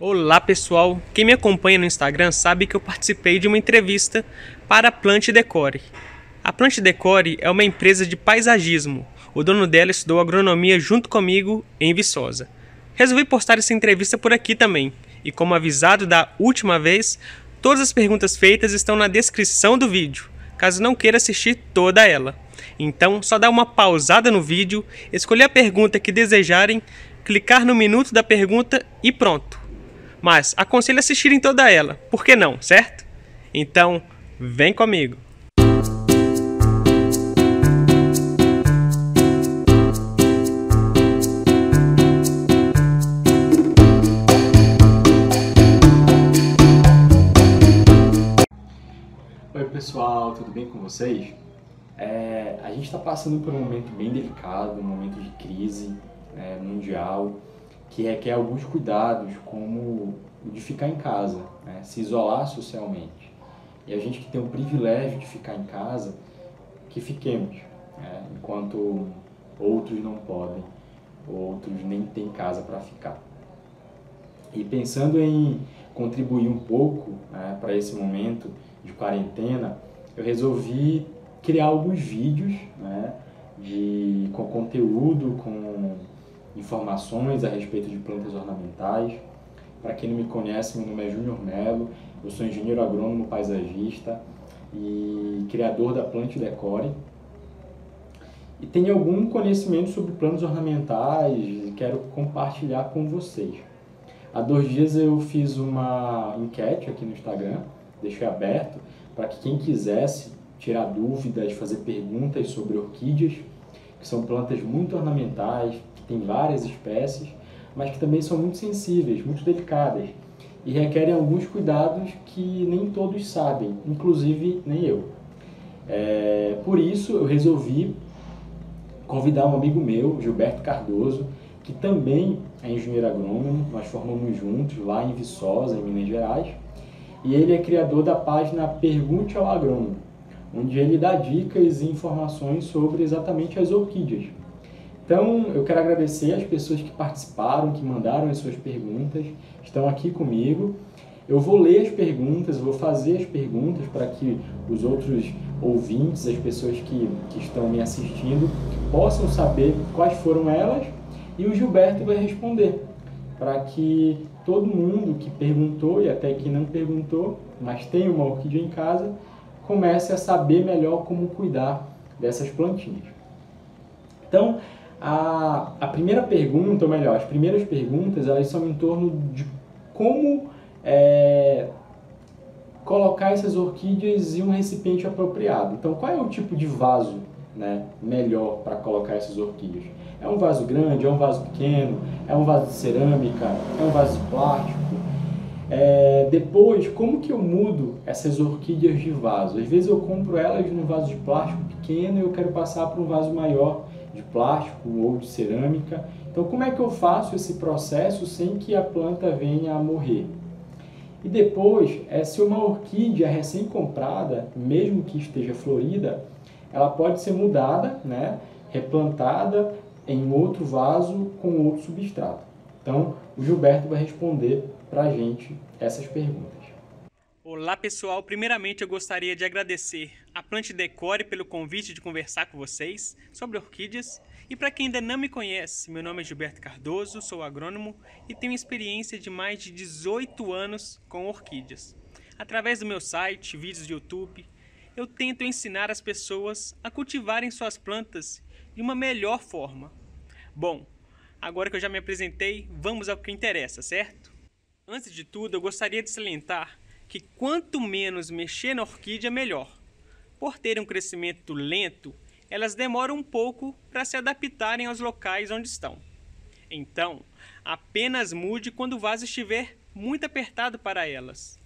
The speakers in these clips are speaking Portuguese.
Olá pessoal, quem me acompanha no Instagram sabe que eu participei de uma entrevista para a Plant Decore. A Plant Decore é uma empresa de paisagismo, o dono dela estudou agronomia junto comigo em Viçosa. Resolvi postar essa entrevista por aqui também, e como avisado da última vez, todas as perguntas feitas estão na descrição do vídeo, caso não queira assistir toda ela. Então só dá uma pausada no vídeo, escolher a pergunta que desejarem, clicar no minuto da pergunta e pronto. Mas aconselho assistirem toda ela, por que não, certo? Então, vem comigo! Oi pessoal, tudo bem com vocês? A gente está passando por um momento bem delicado, um momento de crise mundial, que requer alguns cuidados, como o de ficar em casa, se isolar socialmente. E a gente que tem o privilégio de ficar em casa, que fiquemos, enquanto outros não podem, outros nem têm casa para ficar. E pensando em contribuir um pouco para esse momento de quarentena, eu resolvi criar alguns vídeos com conteúdo, com informações a respeito de plantas ornamentais. Para quem não me conhece, meu nome é Júnior Melo, eu sou engenheiro agrônomo paisagista e criador da Plant Decore. E tenho algum conhecimento sobre plantas ornamentais e quero compartilhar com vocês. Há 2 dias eu fiz uma enquete aqui no Instagram, deixei aberto para que quem quisesse tirar dúvidas, fazer perguntas sobre orquídeas, que são plantas muito ornamentais, que têm várias espécies, mas que também são muito sensíveis, muito delicadas e requerem alguns cuidados que nem todos sabem, inclusive nem eu. Por isso eu resolvi convidar um amigo meu, Gilberto Cardoso, que também é engenheiro agrônomo, nós formamos juntos lá em Viçosa, em Minas Gerais, e ele é criador da página Pergunte ao Agrônomo, onde ele dá dicas e informações sobre exatamente as orquídeas. Então, eu quero agradecer às pessoas que participaram, que mandaram as suas perguntas, estão aqui comigo. Eu vou ler as perguntas, vou fazer as perguntas para que os outros ouvintes, as pessoas que estão me assistindo, possam saber quais foram elas, e o Gilberto vai responder, para que todo mundo que perguntou e até que não perguntou, mas tem uma orquídea em casa, comece a saber melhor como cuidar dessas plantinhas. Então, a primeira pergunta, ou melhor, as primeiras perguntas, elas são em torno de como colocar essas orquídeas em um recipiente apropriado. Então, qual é o tipo de vaso melhor para colocar essas orquídeas? É um vaso grande, é um vaso pequeno, é um vaso de cerâmica, é um vaso de plástico? Depois, como que eu mudo essas orquídeas de vaso? Às vezes eu compro elas num vaso de plástico pequeno e eu quero passar para um vaso maior de plástico ou de cerâmica. Então, como é que eu faço esse processo sem que a planta venha a morrer? E depois, se uma orquídea recém-comprada, mesmo que esteja florida, ela pode ser mudada, replantada em outro vaso com outro substrato. Então, o Gilberto vai responder para a gente essas perguntas. Olá pessoal, primeiramente eu gostaria de agradecer a Plant Decore pelo convite de conversar com vocês sobre orquídeas. E para quem ainda não me conhece, meu nome é Gilberto Cardoso, sou agrônomo e tenho experiência de mais de 18 anos com orquídeas. Através do meu site, vídeos do YouTube, eu tento ensinar as pessoas a cultivarem suas plantas de uma melhor forma. Bom, agora que eu já me apresentei, vamos ao que interessa, certo? Antes de tudo, eu gostaria de salientar que quanto menos mexer na orquídea, melhor. Por terem um crescimento lento, elas demoram um pouco para se adaptarem aos locais onde estão. Então, apenas mude quando o vaso estiver muito apertado para elas.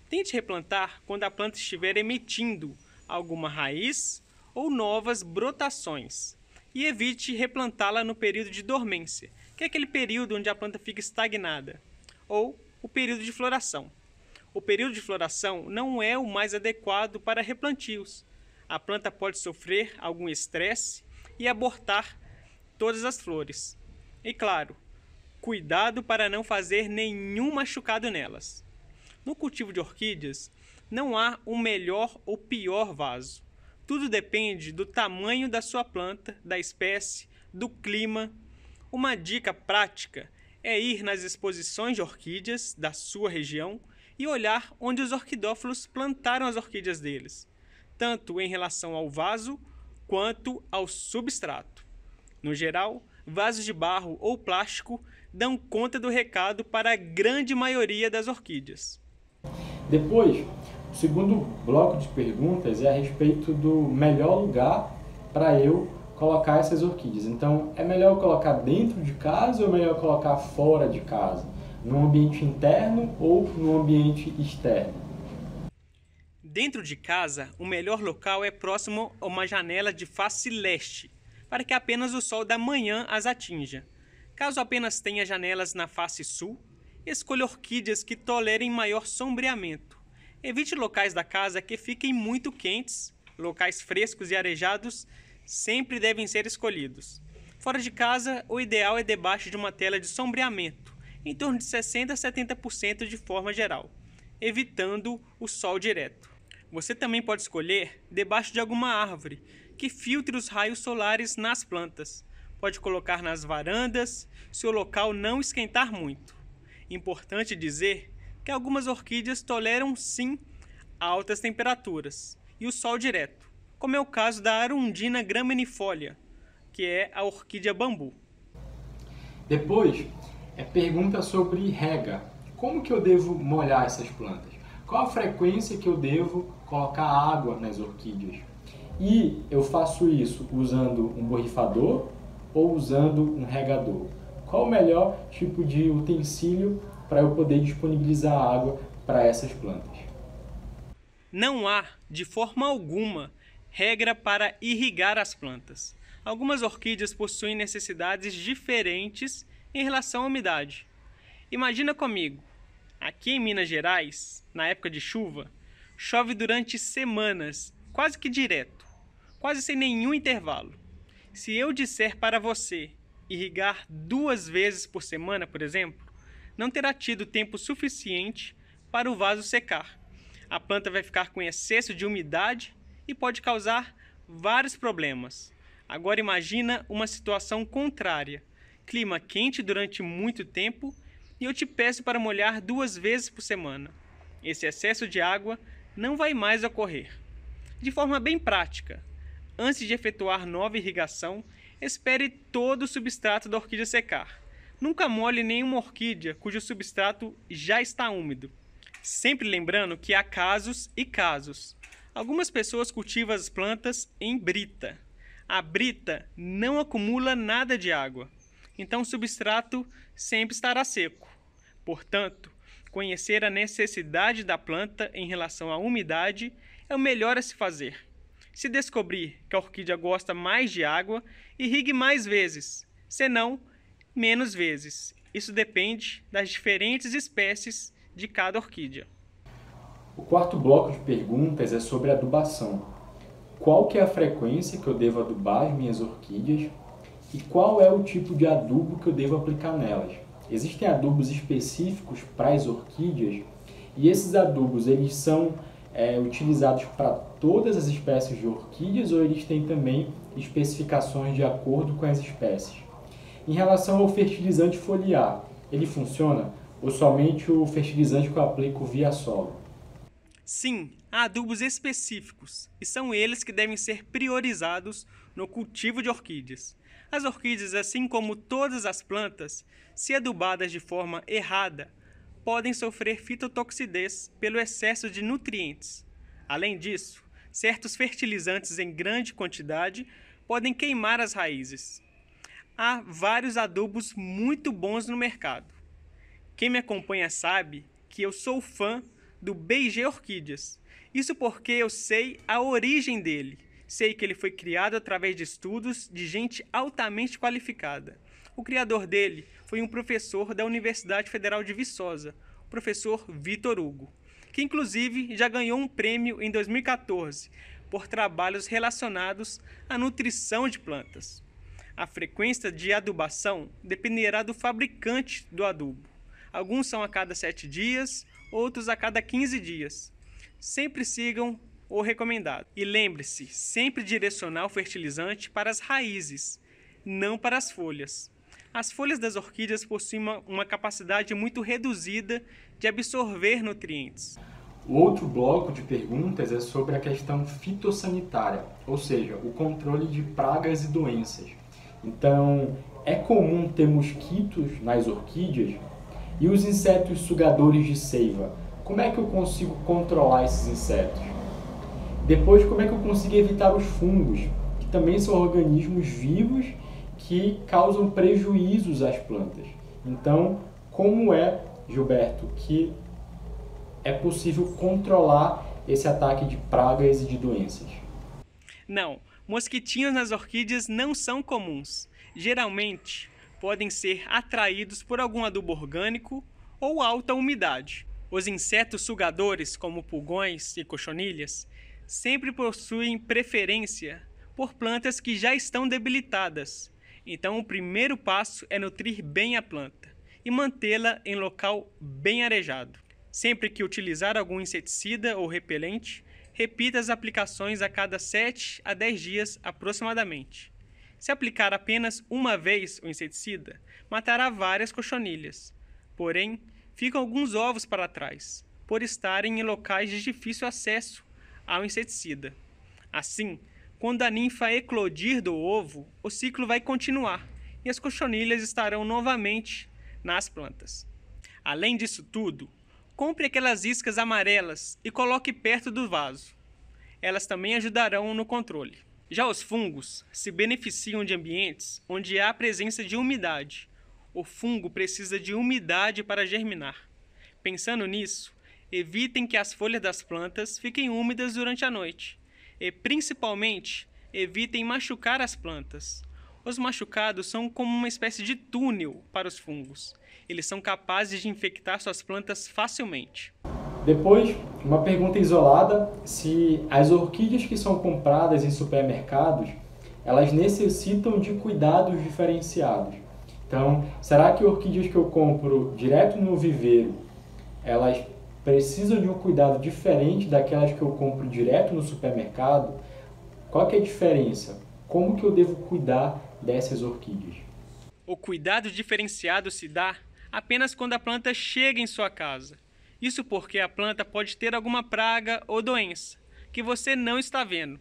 Tente replantar quando a planta estiver emitindo alguma raiz ou novas brotações. E evite replantá-la no período de dormência, que é aquele período onde a planta fica estagnada, ou o período de floração. O período de floração não é o mais adequado para replantios. A planta pode sofrer algum estresse e abortar todas as flores. E claro, Cuidado para não fazer nenhum machucado nelas. No cultivo de orquídeas, não há um melhor ou pior vaso. Tudo depende do tamanho da sua planta, da espécie, do clima. Uma dica prática é ir nas exposições de orquídeas da sua região e olhar onde os orquidófilos plantaram as orquídeas deles, tanto em relação ao vaso quanto ao substrato. No geral, vasos de barro ou plástico dão conta do recado para a grande maioria das orquídeas. Depois, o segundo bloco de perguntas é a respeito do melhor lugar para eu colocar essas orquídeas. Então, é melhor eu colocar dentro de casa ou é melhor eu colocar fora de casa? Num ambiente interno ou num ambiente externo? Dentro de casa, o melhor local é próximo a uma janela de face leste, para que apenas o sol da manhã as atinja. Caso apenas tenha janelas na face sul, escolha orquídeas que tolerem maior sombreamento. Evite locais da casa que fiquem muito quentes. Locais frescos e arejados sempre devem ser escolhidos. Fora de casa, o ideal é debaixo de uma tela de sombreamento, em torno de 60% a 70% de forma geral, evitando o sol direto. Você também pode escolher debaixo de alguma árvore que filtre os raios solares nas plantas. Pode colocar nas varandas, se o local não esquentar muito. Importante dizer que algumas orquídeas toleram sim altas temperaturas e o sol direto, como é o caso da Arundina graminifolia, que é a orquídea bambu. Depois, pergunta sobre rega. Como que eu devo molhar essas plantas? Qual a frequência que eu devo colocar água nas orquídeas? E eu faço isso usando um borrifador ou usando um regador? Qual o melhor tipo de utensílio para eu poder disponibilizar água para essas plantas? Não há, de forma alguma, regra para irrigar as plantas. Algumas orquídeas possuem necessidades diferentes em relação à umidade. Imagina comigo, aqui em Minas Gerais, na época de chuva, chove durante semanas, quase que direto, quase sem nenhum intervalo. Se eu disser para você irrigar 2 vezes por semana, por exemplo, não terá tido tempo suficiente para o vaso secar. A planta vai ficar com excesso de umidade e pode causar vários problemas. Agora imagina uma situação contrária. Clima quente durante muito tempo e eu te peço para molhar 2 vezes por semana. Esse excesso de água não vai mais ocorrer. De forma bem prática, antes de efetuar nova irrigação, espere todo o substrato da orquídea secar. Nunca molhe nenhuma orquídea cujo substrato já está úmido. Sempre lembrando que há casos e casos. Algumas pessoas cultivam as plantas em brita. A brita não acumula nada de água, então o substrato sempre estará seco. Portanto, conhecer a necessidade da planta em relação à umidade é o melhor a se fazer. Se descobrir que a orquídea gosta mais de água, irrigue mais vezes, senão menos vezes. Isso depende das diferentes espécies de cada orquídea. O quarto bloco de perguntas é sobre adubação. Qual que é a frequência que eu devo adubar as minhas orquídeas e qual é o tipo de adubo que eu devo aplicar nelas? Existem adubos específicos para as orquídeas e esses adubos eles são utilizados para todas as espécies de orquídeas ou eles têm também especificações de acordo com as espécies? Em relação ao fertilizante foliar, ele funciona ou somente o fertilizante que eu aplico via solo? Sim, há adubos específicos e são eles que devem ser priorizados no cultivo de orquídeas. As orquídeas, assim como todas as plantas, se adubadas de forma errada, podem sofrer fitotoxidez pelo excesso de nutrientes. Além disso, certos fertilizantes em grande quantidade podem queimar as raízes. Há vários adubos muito bons no mercado. Quem me acompanha sabe que eu sou fã do BG Orquídeas. Isso porque eu sei a origem dele. Sei que ele foi criado através de estudos de gente altamente qualificada. O criador dele foi um professor da Universidade Federal de Viçosa, o professor Vitor Hugo, que inclusive já ganhou um prêmio em 2014 por trabalhos relacionados à nutrição de plantas. A frequência de adubação dependerá do fabricante do adubo. Alguns são a cada 7 dias, outros a cada 15 dias. Sempre sigam o recomendado. E lembre-se, sempre direcionar o fertilizante para as raízes, não para as folhas. As folhas das orquídeas possuem uma capacidade muito reduzida de absorver nutrientes. O outro bloco de perguntas é sobre a questão fitossanitária, ou seja, o controle de pragas e doenças. Então, é comum ter mosquitos nas orquídeas? E os insetos sugadores de seiva? Como é que eu consigo controlar esses insetos? Depois, como é que eu consigo evitar os fungos, que também são organismos vivos que causam prejuízos às plantas? Então, como é, Gilberto, que é possível controlar esse ataque de pragas e de doenças? Não, mosquitinhos nas orquídeas não são comuns. Geralmente, podem ser atraídos por algum adubo orgânico ou alta umidade. Os insetos sugadores, como pulgões e cochonilhas, sempre possuem preferência por plantas que já estão debilitadas. Então, o primeiro passo é nutrir bem a planta e mantê-la em local bem arejado. Sempre que utilizar algum inseticida ou repelente, repita as aplicações a cada 7 a 10 dias aproximadamente. Se aplicar apenas uma vez o inseticida, matará várias cochonilhas. Porém, ficam alguns ovos para trás, por estarem em locais de difícil acesso ao inseticida. Assim, quando a ninfa eclodir do ovo, o ciclo vai continuar e as cochonilhas estarão novamente nas plantas. Além disso tudo, compre aquelas iscas amarelas e coloque perto do vaso. Elas também ajudarão no controle. Já os fungos se beneficiam de ambientes onde há presença de umidade. O fungo precisa de umidade para germinar. Pensando nisso, evitem que as folhas das plantas fiquem úmidas durante a noite. E, principalmente, evitem machucar as plantas. Os machucados são como uma espécie de túnel para os fungos. Eles são capazes de infectar suas plantas facilmente. Depois, uma pergunta isolada: se as orquídeas que são compradas em supermercados, elas necessitam de cuidados diferenciados. Então, será que orquídeas que eu compro direto no viveiro, elas precisam de um cuidado diferente daquelas que eu compro direto no supermercado? Qual que é a diferença? Como que eu devo cuidar dessas orquídeas? O cuidado diferenciado se dá apenas quando a planta chega em sua casa. Isso porque a planta pode ter alguma praga ou doença que você não está vendo.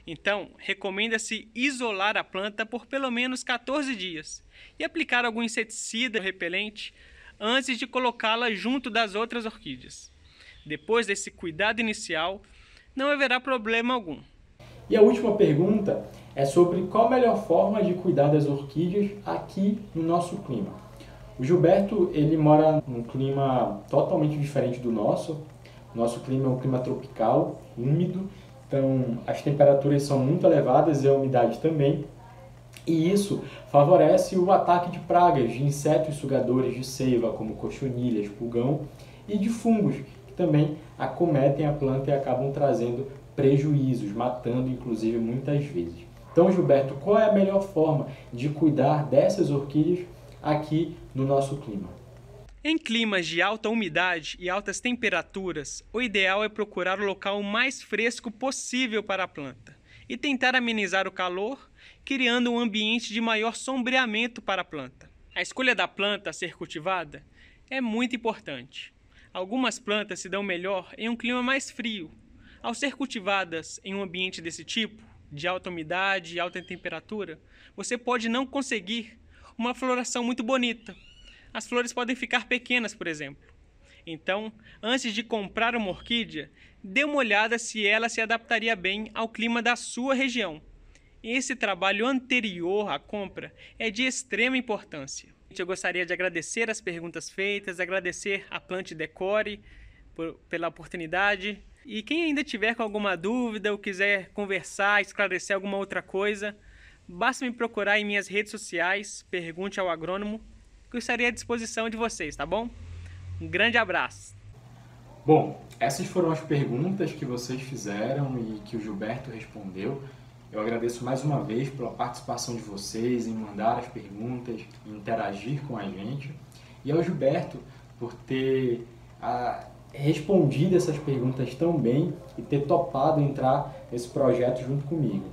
Então, recomenda-se isolar a planta por pelo menos 14 dias e aplicar algum inseticida ou repelente antes de colocá-la junto das outras orquídeas. Depois desse cuidado inicial, não haverá problema algum. E a última pergunta é sobre qual a melhor forma de cuidar das orquídeas aqui no nosso clima. O Gilberto, ele mora num clima totalmente diferente do nosso. Nosso clima é um clima tropical, úmido, então as temperaturas são muito elevadas e a umidade também. E isso favorece o ataque de pragas, de insetos sugadores de seiva, como cochonilhas, pulgão, e de fungos, que também acometem a planta e acabam trazendo prejuízos, matando inclusive muitas vezes. Então, Gilberto, qual é a melhor forma de cuidar dessas orquídeas aqui no nosso clima? Em climas de alta umidade e altas temperaturas, o ideal é procurar o local mais fresco possível para a planta e tentar amenizar o calor, criando um ambiente de maior sombreamento para a planta. A escolha da planta a ser cultivada é muito importante. Algumas plantas se dão melhor em um clima mais frio. Ao ser cultivadas em um ambiente desse tipo, de alta umidade e alta temperatura, você pode não conseguir uma floração muito bonita. As flores podem ficar pequenas, por exemplo. Então, antes de comprar uma orquídea, dê uma olhada se ela se adaptaria bem ao clima da sua região. Esse trabalho anterior à compra é de extrema importância. Eu gostaria de agradecer as perguntas feitas, agradecer a Plant Decore pela oportunidade. E quem ainda tiver com alguma dúvida ou quiser conversar, esclarecer alguma outra coisa, basta me procurar em minhas redes sociais, pergunte ao agrônomo, que eu estarei à disposição de vocês, tá bom? Um grande abraço! Bom, essas foram as perguntas que vocês fizeram e que o Gilberto respondeu. Eu agradeço mais uma vez pela participação de vocês, em mandar as perguntas, em interagir com a gente. E ao Gilberto por ter respondido essas perguntas tão bem e ter topado entrar nesse projeto junto comigo.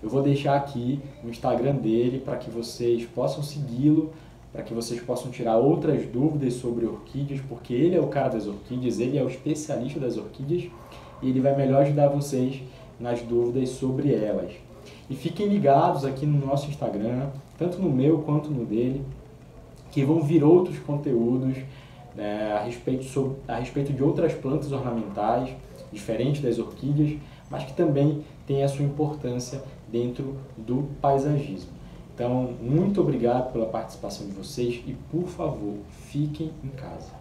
Eu vou deixar aqui o Instagram dele para que vocês possam segui-lo, para que vocês possam tirar outras dúvidas sobre orquídeas, porque ele é o cara das orquídeas, ele é o especialista das orquídeas e ele vai melhor ajudar vocês nas dúvidas sobre elas. E fiquem ligados aqui no nosso Instagram, tanto no meu quanto no dele, que vão vir outros conteúdos a respeito de outras plantas ornamentais, diferentes das orquídeas, mas que também têm a sua importância dentro do paisagismo. Então, muito obrigado pela participação de vocês e, por favor, fiquem em casa.